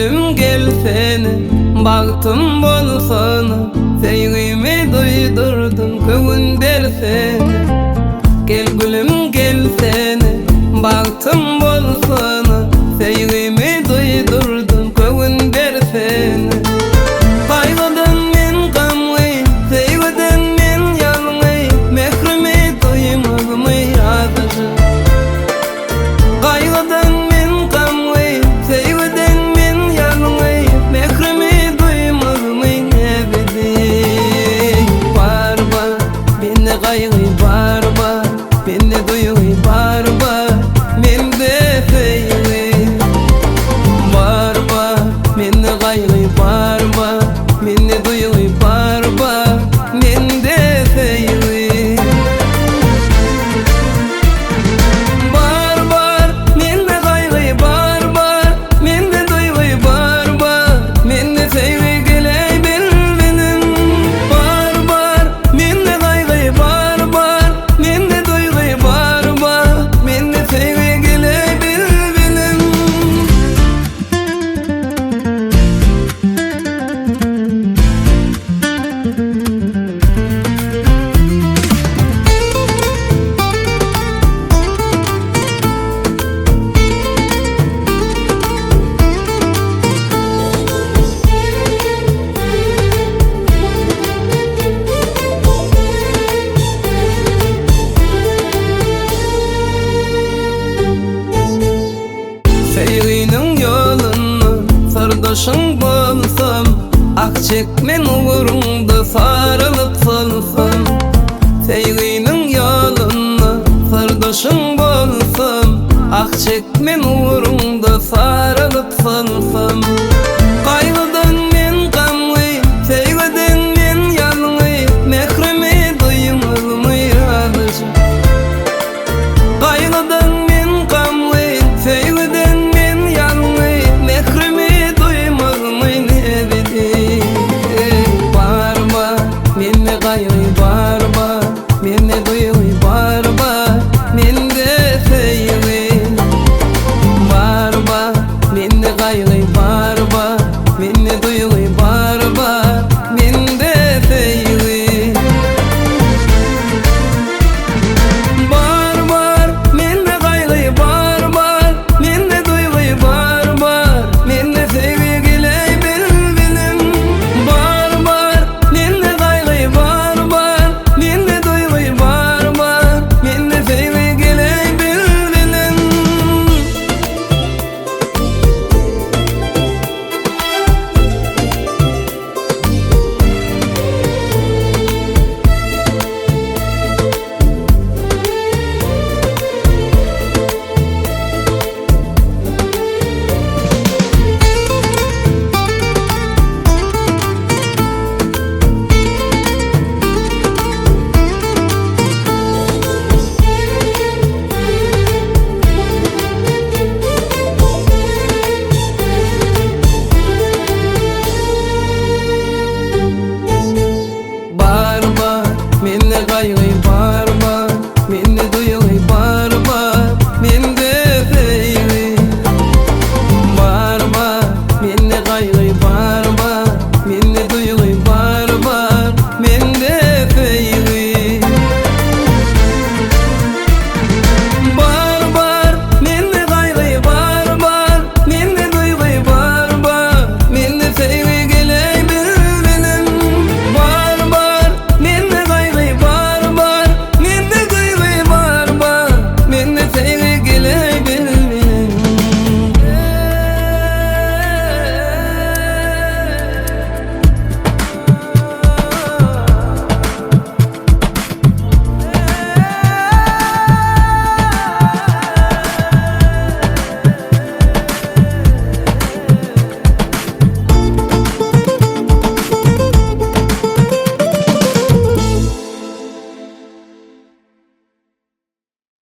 gülüm gel seni, baktım bolsana, sevgimi duydurdun kövünler seni. Gel gülüm gel seni, baktım bolsana, sevgimi duydurdun kövünler seni. Kaygıdan men gamgı, sevgiden men yalgı, mehrimi duymazmı yazıcı. Kaygıdan men gamgı, sevgiden men yalgı, mehrimi duymazmı ebedi. Barba, beni kaygı barba, beni duygu barba, mende sevgi. Barba, beni kaygı barba, beni duygu barba, mende sevgi. Barbar, mende kaygı barbar, mende duygu barbar, mende sevgi geley bil benim. Barbar, mende kaygı barbar, mende duygu barbar, mende sevgi geley bil benim. Sevginin yolunu sardaşın bolsam, ak çekmen uğrunda sarılıp salsam. Sevginin yolunu sardaşın bolsam, ak çekmen uğrunda sarılıp salsam.